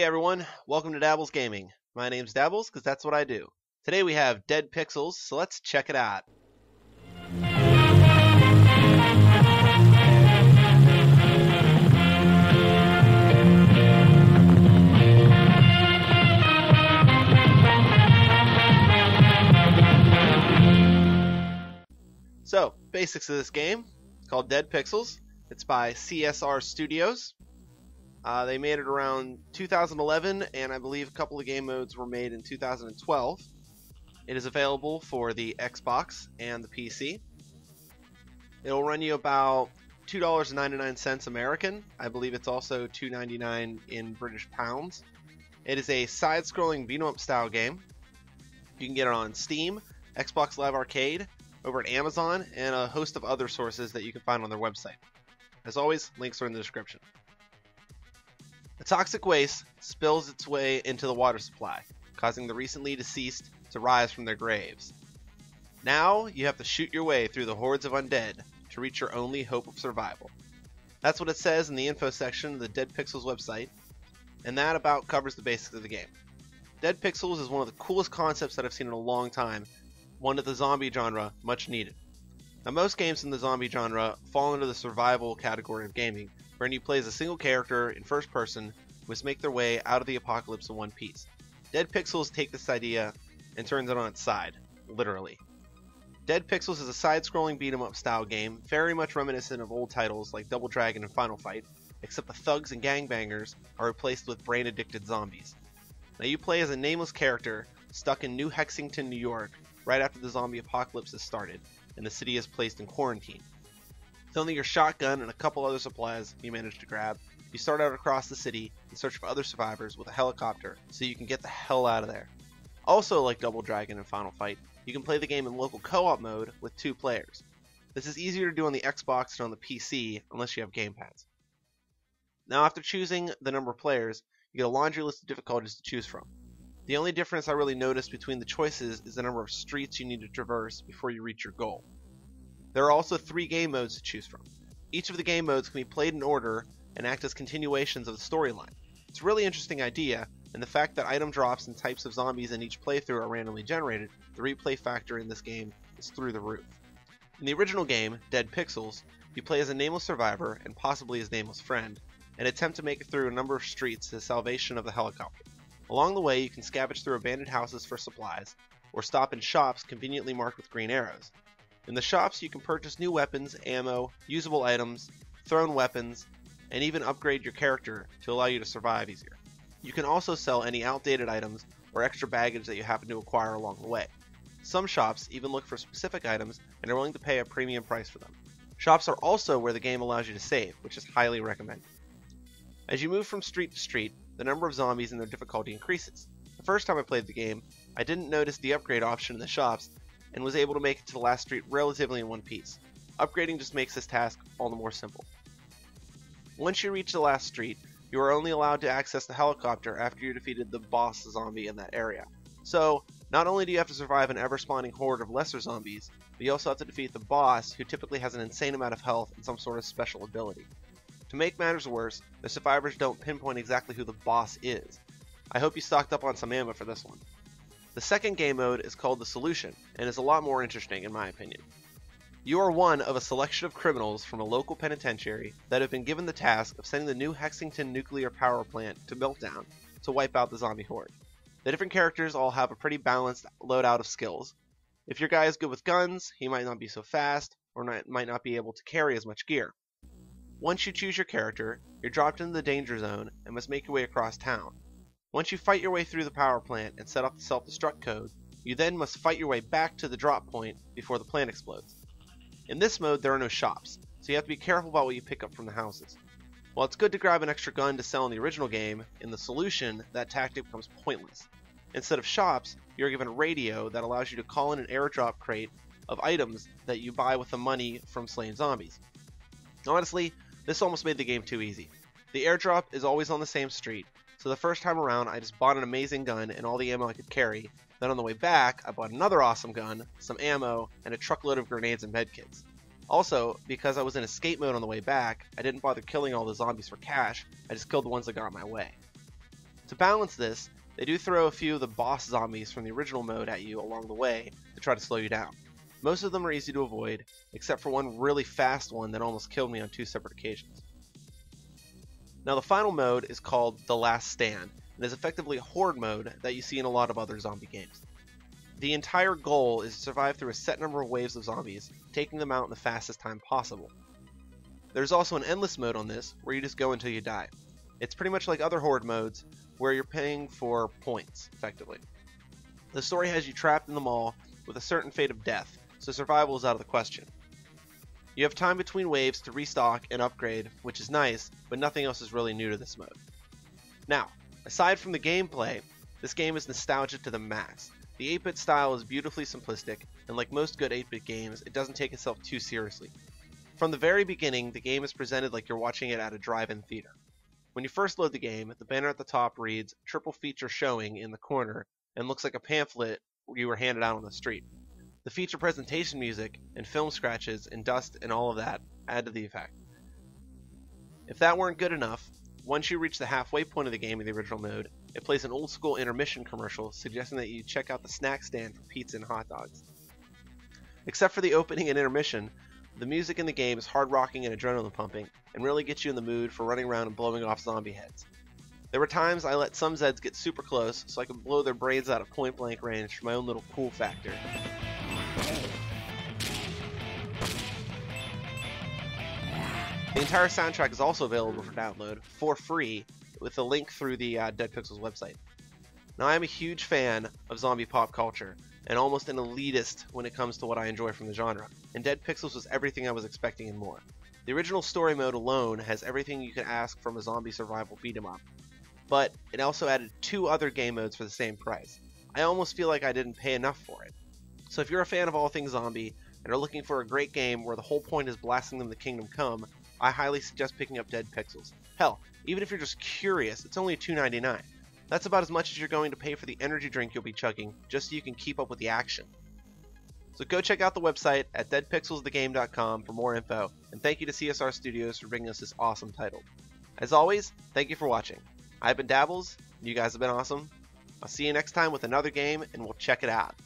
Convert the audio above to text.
Hey everyone, welcome to Dabbles Gaming. My name's Dabbles because that's what I do. Today we have Dead Pixels, so let's check it out. So, basics of this game, it's called Dead Pixels. It's by CSR Studios. They made it around 2011, and I believe a couple of game modes were made in 2012. It is available for the Xbox and the PC. It'll run you about $2.99 American. I believe it's also $2.99 in British pounds. It is a side-scrolling beat-em-up style game. You can get it on Steam, Xbox Live Arcade, over at Amazon, and a host of other sources that you can find on their website. As always, links are in the description. The toxic waste spills its way into the water supply, causing the recently deceased to rise from their graves. Now you have to shoot your way through the hordes of undead to reach your only hope of survival. That's what it says in the info section of the Dead Pixels website, and that about covers the basics of the game. Dead Pixels is one of the coolest concepts that I've seen in a long time, one of the zombie genre much needed. Now most games in the zombie genre fall into the survival category of gaming, wherein you play as a single character in first person who must make their way out of the apocalypse in one piece. Dead Pixels take this idea and turns it on its side, literally. Dead Pixels is a side-scrolling beat-em-up style game, very much reminiscent of old titles like Double Dragon and Final Fight, except the thugs and gangbangers are replaced with brain-addicted zombies. Now you play as a nameless character stuck in New Hexington, New York, right after the zombie apocalypse has started, and the city is placed in quarantine. With only your shotgun and a couple other supplies you manage to grab, you start out across the city in search for other survivors with a helicopter so you can get the hell out of there. Also, like Double Dragon and Final Fight, you can play the game in local co-op mode with 2 players. This is easier to do on the Xbox than on the PC unless you have gamepads. Now after choosing the number of players, you get a laundry list of difficulties to choose from. The only difference I really noticed between the choices is the number of streets you need to traverse before you reach your goal. There are also 3 game modes to choose from. Each of the game modes can be played in order and act as continuations of the storyline. It's a really interesting idea, and the fact that item drops and types of zombies in each playthrough are randomly generated, the replay factor in this game is through the roof. In the original game, Dead Pixels, you play as a nameless survivor and possibly his nameless friend, and attempt to make it through a number of streets to the salvation of the helicopter. Along the way, you can scavenge through abandoned houses for supplies, or stop in shops conveniently marked with green arrows. In the shops, you can purchase new weapons, ammo, usable items, thrown weapons, and even upgrade your character to allow you to survive easier. You can also sell any outdated items or extra baggage that you happen to acquire along the way. Some shops even look for specific items and are willing to pay a premium price for them. Shops are also where the game allows you to save, which is highly recommended. As you move from street to street, the number of zombies and their difficulty increases. The first time I played the game, I didn't notice the upgrade option in the shops and was able to make it to the last street relatively in one piece. Upgrading just makes this task all the more simple. Once you reach the last street, you are only allowed to access the helicopter after you defeated the boss zombie in that area. So, not only do you have to survive an ever-spawning horde of lesser zombies, but you also have to defeat the boss, who typically has an insane amount of health and some sort of special ability. To make matters worse, the survivors don't pinpoint exactly who the boss is. I hope you stocked up on some ammo for this one. The second game mode is called The Solution, and is a lot more interesting in my opinion. You are one of a selection of criminals from a local penitentiary that have been given the task of sending the New Hexington nuclear power plant to meltdown to wipe out the zombie horde. The different characters all have a pretty balanced loadout of skills. If your guy is good with guns, he might not be so fast, or might not be able to carry as much gear. Once you choose your character, you're dropped into the danger zone and must make your way across town. Once you fight your way through the power plant and set off the self-destruct code, you then must fight your way back to the drop point before the plant explodes. In this mode, there are no shops, so you have to be careful about what you pick up from the houses. While it's good to grab an extra gun to sell in the original game, in The Solution, that tactic becomes pointless. Instead of shops, you're given a radio that allows you to call in an airdrop crate of items that you buy with the money from slain zombies. Honestly, this almost made the game too easy. The airdrop is always on the same street, so the first time around I just bought an amazing gun and all the ammo I could carry. Then on the way back, I bought another awesome gun, some ammo, and a truckload of grenades and medkits. Also, because I was in escape mode on the way back, I didn't bother killing all the zombies for cash, I just killed the ones that got in my way. To balance this, they do throw a few of the boss zombies from the original mode at you along the way to try to slow you down. Most of them are easy to avoid, except for one really fast one that almost killed me on 2 separate occasions. Now the final mode is called The Last Stand, and is effectively a horde mode that you see in a lot of other zombie games. The entire goal is to survive through a set number of waves of zombies, taking them out in the fastest time possible. There's also an endless mode on this, where you just go until you die. It's pretty much like other horde modes, where you're paying for points, effectively. The story has you trapped in the mall with a certain fate of death, so survival is out of the question. You have time between waves to restock and upgrade, which is nice, but nothing else is really new to this mode. Now, aside from the gameplay, this game is nostalgic to the max. The 8-bit style is beautifully simplistic, and like most good 8-bit games, it doesn't take itself too seriously. From the very beginning, the game is presented like you're watching it at a drive-in theater. When you first load the game, the banner at the top reads "Triple Feature Showing" in the corner, and looks like a pamphlet you were handed out on the street. The feature presentation music, and film scratches, and dust, and all of that add to the effect. If that weren't good enough, once you reach the halfway point of the game in the original mode, it plays an old school intermission commercial suggesting that you check out the snack stand for pizza and hot dogs. Except for the opening and intermission, the music in the game is hard rocking and adrenaline pumping, and really gets you in the mood for running around and blowing off zombie heads. There were times I let some Zeds get super close so I could blow their brains out of point blank range for my own little cool factor. The entire soundtrack is also available for download for free with a link through the Dead Pixels website. Now, I am a huge fan of zombie pop culture and almost an elitist when it comes to what I enjoy from the genre, and Dead Pixels was everything I was expecting and more. The original story mode alone has everything you can ask from a zombie survival beat-em-up, but it also added 2 other game modes for the same price. I almost feel like I didn't pay enough for it. So if you're a fan of all things zombie and are looking for a great game where the whole point is blasting them to kingdom come, I highly suggest picking up Dead Pixels. Hell, even if you're just curious, it's only $2.99. That's about as much as you're going to pay for the energy drink you'll be chugging, just so you can keep up with the action. So go check out the website at deadpixelsthegame.com for more info, and thank you to CSR Studios for bringing us this awesome title. As always, thank you for watching. I've been Dabbles, and you guys have been awesome. I'll see you next time with another game, and we'll check it out.